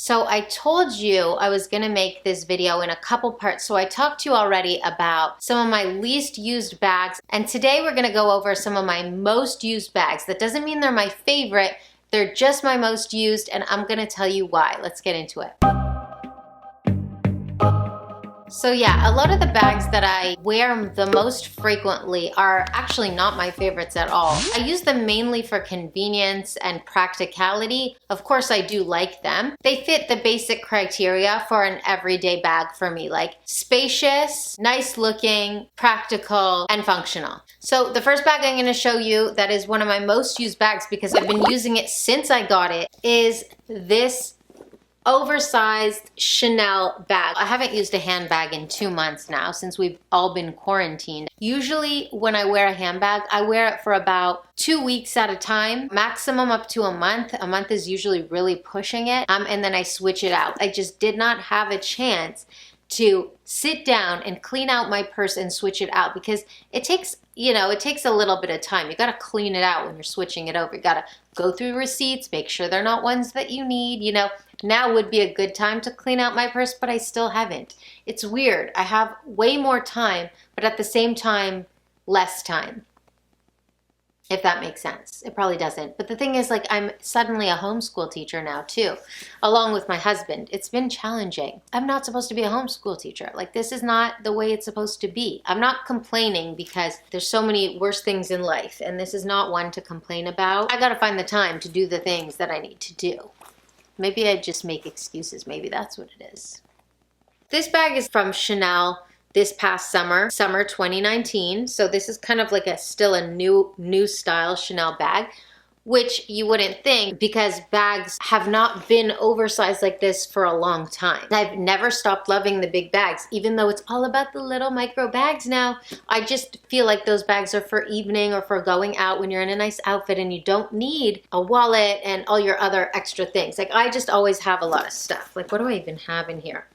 So I told you I was gonna make this video in a couple parts. So I talked to you already about some of my least used bags, and today we're gonna go over some of my most used bags. That doesn't mean they're my favorite, they're just my most used, and I'm gonna tell you why. Let's get into it. So yeah, a lot of the bags that I wear the most frequently are actually not my favorites at all. I use them mainly for convenience and practicality. Of course, I do like them. They fit the basic criteria for an everyday bag for me, like spacious, nice looking, practical, and functional. So the first bag I'm gonna show you that is one of my most used bags because I've been using it since I got it is this oversized Chanel bag. I haven't used a handbag in 2 months now since we've all been quarantined. Usually when I wear a handbag, I wear it for about 2 weeks at a time, maximum up to a month. A month is usually really pushing it, and then I switch it out. I just did not have a chance to sit down and clean out my purse and switch it out because it takes, it takes a little bit of time. You gotta clean it out when you're switching it over. You gotta go through receipts, make sure they're not ones that you need, Now would be a good time to clean out my purse, but I still haven't. It's weird. I have way more time, but at the same time, less time. If that makes sense. It probably doesn't. But the thing is, I'm suddenly a homeschool teacher now too, along with my husband. It's been challenging. I'm not supposed to be a homeschool teacher. This is not the way it's supposed to be. I'm not complaining because there's so many worse things in life, and this is not one to complain about. I gotta find the time to do the things that I need to do. Maybe I just make excuses. Maybe that's what it is. This bag is from Chanel this past summer 2019. So this is kind of still a new style Chanel bag, which you wouldn't think because bags have not been oversized like this for a long time. I've never stopped loving the big bags, even though it's all about the little micro bags now. I just feel like those bags are for evening or for going out when you're in a nice outfit and you don't need a wallet and all your other extra things. I just always have a lot of stuff. What do I even have in here?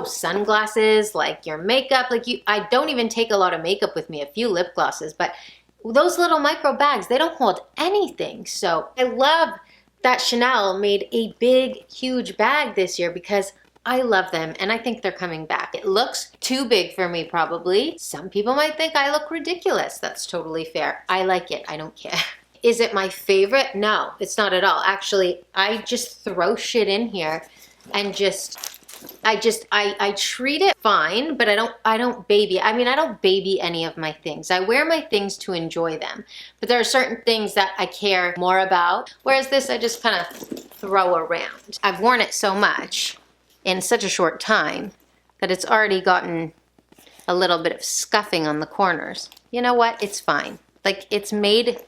Sunglasses, your makeup. I don't even take a lot of makeup with me, a few lip glosses, but those little micro bags, they don't hold anything. So I love that Chanel made a big, huge bag this year because I love them and I think they're coming back. It looks too big for me probably. Some people might think I look ridiculous. That's totally fair. I like it. I don't care. Is it my favorite? No, it's not at all. Actually, I just throw shit in here and I treat it fine, but I don't baby. I don't baby any of my things. I wear my things to enjoy them, but there are certain things that I care more about, whereas this I just kind of throw around. I've worn it so much in such a short time that it's already gotten a little bit of scuffing on the corners. You know what? It's fine. It's made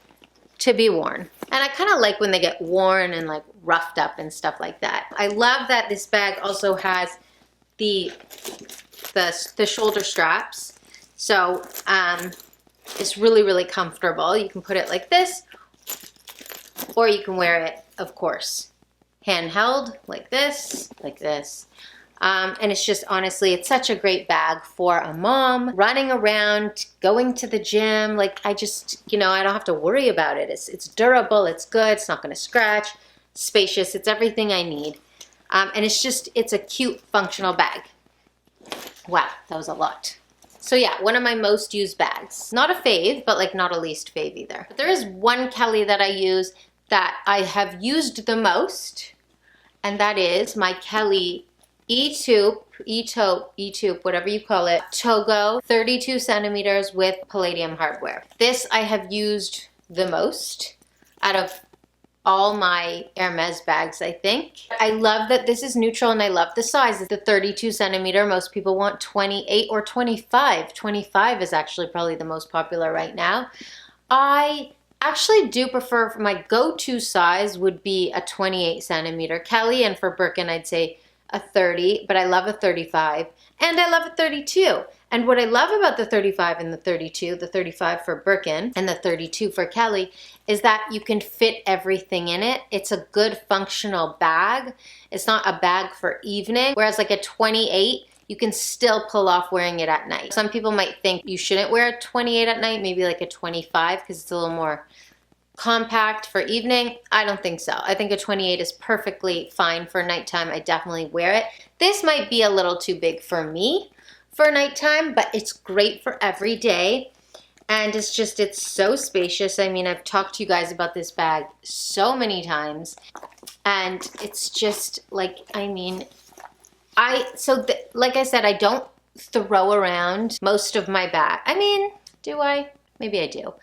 to be worn. And I kind of like when they get worn and roughed up and stuff like that. I love that this bag also has the shoulder straps. So it's really, really comfortable. You can put it like this, or you can wear it, of course, handheld like this. And it's just, honestly, it's such a great bag for a mom, running around, going to the gym. I don't have to worry about it. It's durable, it's good, it's not gonna scratch, spacious, it's everything I need. And it's a cute, functional bag. Wow, that was a lot. So yeah, one of my most used bags. Not a fave, but not a least fave either. But there is one Kelly that I use that I have used the most, and that is my Kelly E-taupe, whatever you call it, Togo, 32 centimeters with palladium hardware. This I have used the most out of all my Hermes bags, I think. I love that this is neutral and I love the size. It's the 32 centimeter. Most people want 28 or 25. 25 is actually probably the most popular right now. I actually do prefer, my go-to size would be a 28 centimeter Kelly, and for Birkin I'd say a 30, but I love a 35 and I love a 32. And what I love about the 35 and the 32, the 35 for Birkin and the 32 for Kelly, is that you can fit everything in it. It's a good functional bag. It's not a bag for evening, whereas a 28, you can still pull off wearing it at night. Some people might think you shouldn't wear a 28 at night, maybe a 25 because it's a little more Compact for evening? I don't think so. I think a 28 is perfectly fine for nighttime. I definitely wear it. This might be a little too big for me for nighttime, but it's great for every day. And it's so spacious. I mean, I've talked to you guys about this bag so many times. And it's just like, I mean, like I said, I don't throw around most of my bag. I mean, do I? Maybe I do.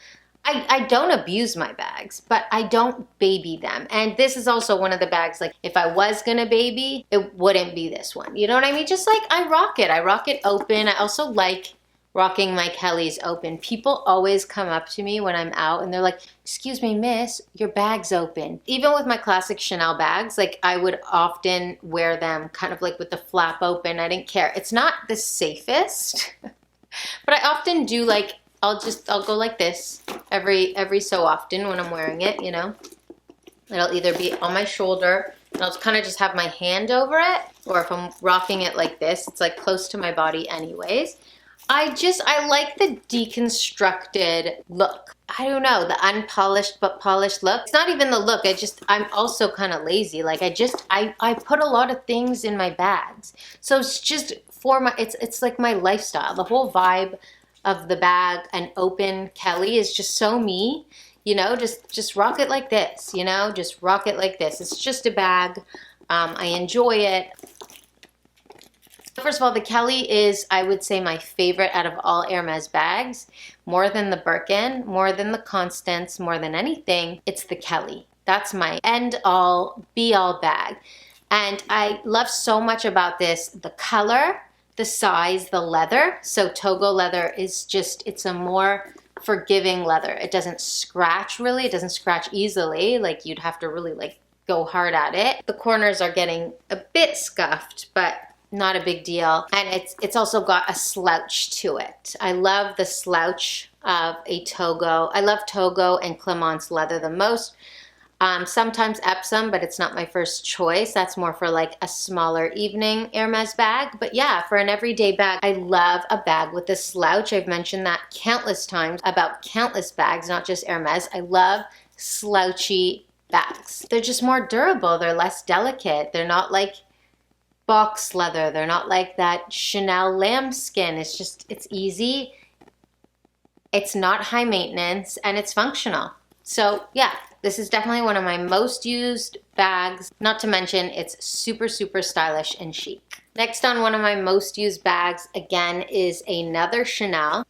I don't abuse my bags, but I don't baby them. And this is also one of the bags, like if I was gonna baby, it wouldn't be this one. You know what I mean? Just like I rock it open. I also like rocking my Kellys open. People always come up to me when I'm out and they're like, excuse me, miss, your bag's open. Even with my classic Chanel bags, like I would often wear them kind of like with the flap open. I didn't care. It's not the safest, but I often do like, I'll go like this every so often when I'm wearing it, you know. It'll either be on my shoulder and I'll kind of just have my hand over it, or if I'm rocking it like this, it's like close to my body anyways. I like the deconstructed look. I don't know, the unpolished but polished look. It's not even the look, I'm also kind of lazy. Like I put a lot of things in my bags. So it's just it's like my lifestyle. The whole vibe of the bag and open Kelly is just so me, you know, just rock it like this, you know, just rock it like this. It's just a bag. I enjoy it. First of all, the Kelly is, I would say, my favorite out of all Hermes bags. More than the Birkin, more than the Constance, more than anything, it's the Kelly. That's my end-all, be-all bag. And I love so much about this, the color, the size, the leather. So Togo leather is just, it's a more forgiving leather. It doesn't scratch really, it doesn't scratch easily. Like you'd have to really like go hard at it. The corners are getting a bit scuffed, but not a big deal. And it's also got a slouch to it. I love the slouch of a Togo. I love Togo and Clemence leather the most. Sometimes Epsom, but it's not my first choice. That's more for like a smaller evening Hermes bag. But yeah, for an everyday bag, I love a bag with a slouch. I've mentioned that countless times about countless bags, not just Hermes. I love slouchy bags. They're just more durable. They're less delicate. They're not like box leather. They're not like that Chanel lambskin. It's easy. It's not high maintenance and it's functional. So yeah, this is definitely one of my most used bags. Not to mention it's super, super stylish and chic. Next on one of my most used bags, again, is another Chanel.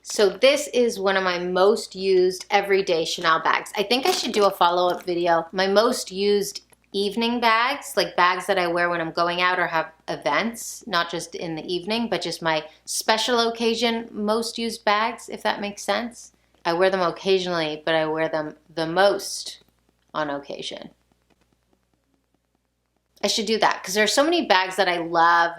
So this is one of my most used everyday Chanel bags. I think I should do a follow-up video. My most used evening bags, like bags that I wear when I'm going out or have events, not just in the evening, but just my special occasion most used bags, if that makes sense. I wear them occasionally, but I wear them the most on occasion. I should do that because there are so many bags that I love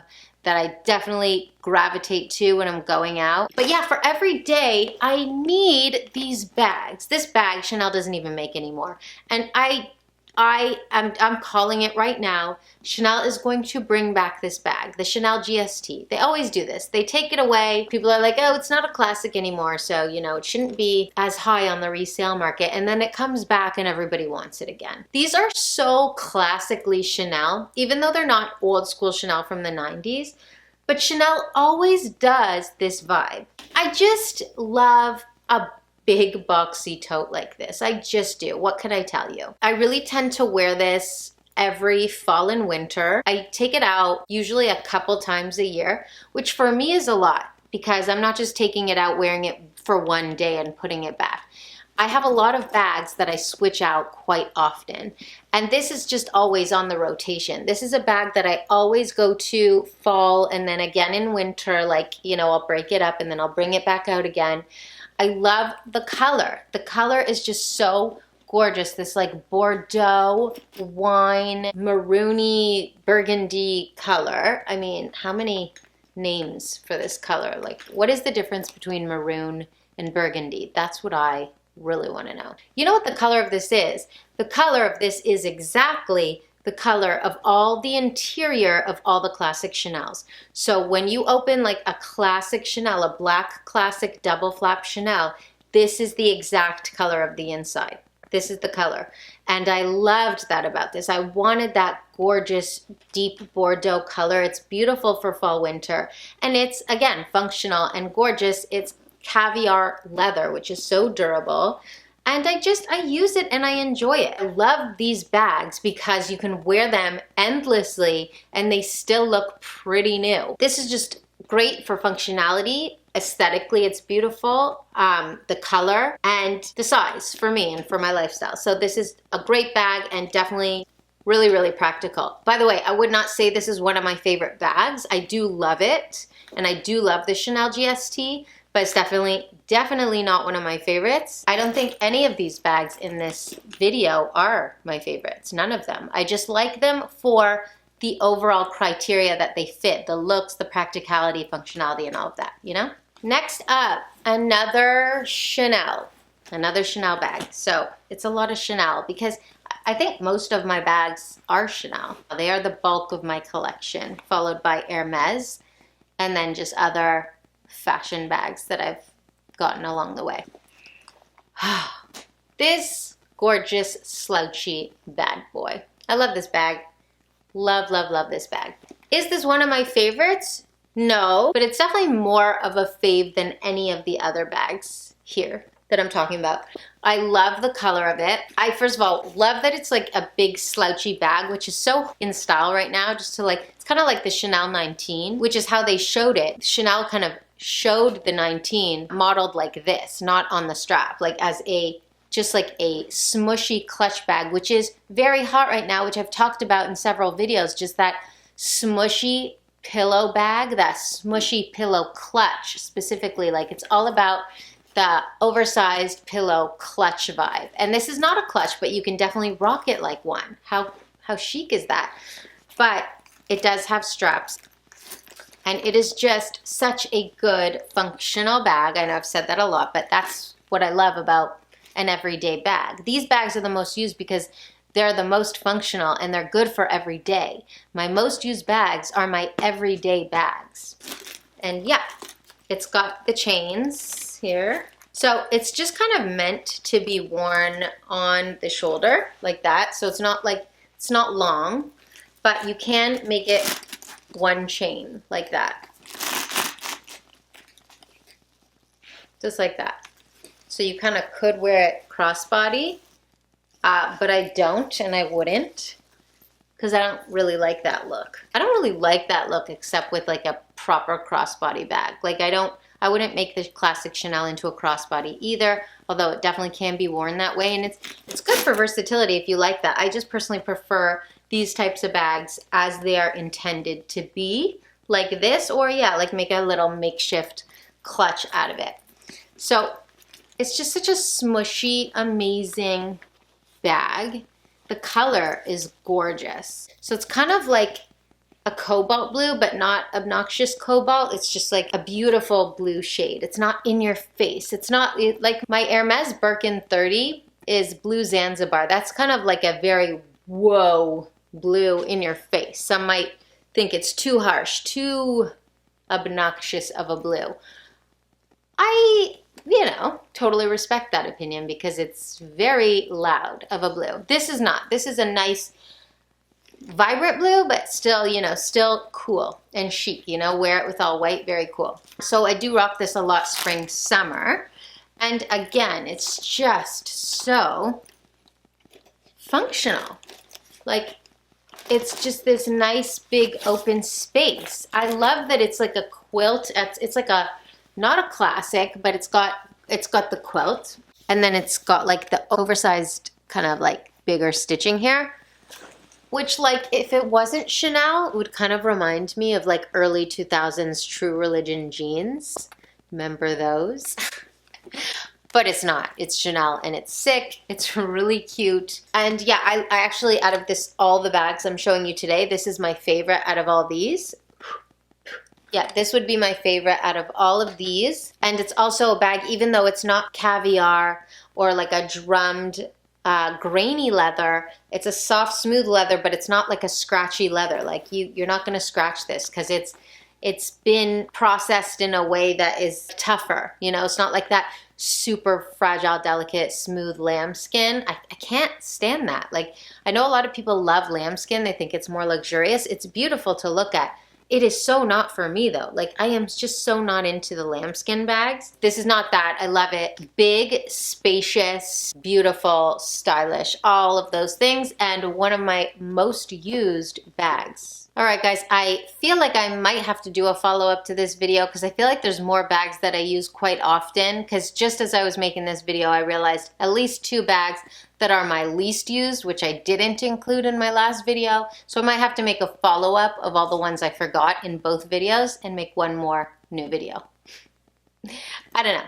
that I definitely gravitate to when I'm going out. But yeah, for every day, I need these bags. This bag, Chanel doesn't even make anymore. And I'm calling it right now. Chanel is going to bring back this bag, the Chanel GST. They always do this. They take it away. People are like, oh, it's not a classic anymore, so, you know, it shouldn't be as high on the resale market. And then it comes back and everybody wants it again. These are so classically Chanel, even though they're not old school Chanel from the 90s. But Chanel always does this vibe. I just love a big boxy tote like this. I just do. What could I tell you? I really tend to wear this every fall and winter. I take it out usually a couple times a year, which for me is a lot because I'm not just taking it out, wearing it for one day and putting it back. I have a lot of bags that I switch out quite often. And this is just always on the rotation. This is a bag that I always go to fall and then again in winter, like, you know, I'll break it up and then I'll bring it back out again. I love the color. The color is just so gorgeous. This like Bordeaux, wine, maroony, burgundy color. I mean, how many names for this color? Like, what is the difference between maroon and burgundy? That's what I really want to know. You know what the color of this is? The color of this is exactly the color of all the interior of all the classic Chanels. So when you open like a classic Chanel, a black classic double flap Chanel, this is the exact color of the inside. This is the color. And I loved that about this. I wanted that gorgeous deep Bordeaux color. It's beautiful for fall winter. And it's, again, functional and gorgeous. It's caviar leather, which is so durable. And I use it and I enjoy it. I love these bags because you can wear them endlessly and they still look pretty new. This is just great for functionality. Aesthetically, it's beautiful. The color and the size for me and for my lifestyle. So this is a great bag and definitely really, really practical. By the way, I would not say this is one of my favorite bags. I do love it and I do love the Chanel GST, but it's definitely not one of my favorites. I don't think any of these bags in this video are my favorites. None of them. I just like them for the overall criteria that they fit, the looks, the practicality, functionality, and all of that, you know? Next up, another Chanel bag. So it's a lot of Chanel because I think most of my bags are Chanel. They are the bulk of my collection, followed by Hermes, and then just other fashion bags that I've gotten along the way. This gorgeous slouchy bad boy. I love this bag. Love, love, love this bag. Is this one of my favorites? No, but it's definitely more of a fave than any of the other bags here that I'm talking about. I love the color of it. I, first of all, love that it's like a big slouchy bag, which is so in style right now, just to like, it's kind of like the Chanel 19, which is how they showed it. Chanel kind of showed the 19 modeled like this, not on the strap, like as a just like a smushy clutch bag, which is very hot right now, which I've talked about in several videos, just that smushy pillow bag, that smushy pillow clutch specifically. Like it's all about the oversized pillow clutch vibe. And this is not a clutch, but you can definitely rock it like one. How chic is that? But it does have straps. And it is just such a good functional bag. I know I've said that a lot, but that's what I love about an everyday bag. These bags are the most used because they're the most functional and they're good for every day. My most used bags are my everyday bags. And yeah, it's got the chains here. So it's just kind of meant to be worn on the shoulder like that. So it's not like, it's not long, but you can make it one chain like that. Just like that. So you kind of could wear it crossbody, but I don't and I wouldn't because I don't really like that look. I don't really like that look except with like a proper crossbody bag. Like I wouldn't make the classic Chanel into a crossbody either, although it definitely can be worn that way. And it's good for versatility if you like that. I just personally prefer these types of bags as they are intended to be, like this, or yeah, like make a little makeshift clutch out of it. So it's just such a smushy, amazing bag. The color is gorgeous. So it's kind of like a cobalt blue, but not obnoxious cobalt. It's just like a beautiful blue shade. It's not in your face. It's not like my Hermes Birkin 30 is blue Zanzibar. That's kind of like a very whoa blue in your face. Some might think it's too harsh, too obnoxious of a blue. I, totally respect that opinion because it's very loud of a blue. This is not. This is a nice, vibrant blue, but still, still cool and chic, wear it with all white, very cool. So I do rock this a lot spring, summer. And again, it's just so functional. Like, it's just this nice big open space. I love that it's like a quilt. It's like not a classic, but it's got the quilt, and then it's got like the oversized kind of like bigger stitching here, which like if it wasn't Chanel, it would kind of remind me of like early 2000s True Religion jeans. Remember those? But it's not. It's Chanel and it's sick. It's really cute. And yeah, I actually, out of all the bags I'm showing you today, this is my favorite out of all these. Yeah, this would be my favorite out of all of these. And it's also a bag, even though it's not caviar or like a drummed grainy leather. It's a soft, smooth leather, but it's not like a scratchy leather. Like you're not gonna scratch this because it's been processed in a way that is tougher. You know, it's not like that super fragile, delicate, smooth lambskin. I can't stand that. Like, I know a lot of people love lambskin. They think it's more luxurious. It's beautiful to look at. It is so not for me though. Like, I am just so not into the lambskin bags. This is not that. I love it. Big, spacious, beautiful, stylish, all of those things, and one of my most used bags. All right, guys, I feel like I might have to do a follow-up to this video because I feel like there's more bags that I use quite often, because just as I was making this video, I realized at least 2 bags that are my least used, which I didn't include in my last video. So I might have to make a follow-up of all the ones I forgot in both videos and make one more new video. I don't know.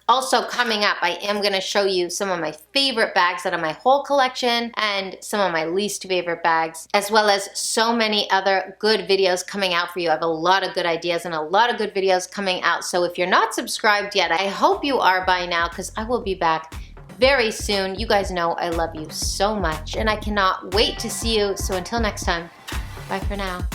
Also coming up, I am going to show you some of my favorite bags out of my whole collection and some of my least favorite bags, as well as so many other good videos coming out for you. I have a lot of good ideas and a lot of good videos coming out. So if you're not subscribed yet, I hope you are by now, because I will be back very soon. You guys know I love you so much and I cannot wait to see you. So until next time, bye for now.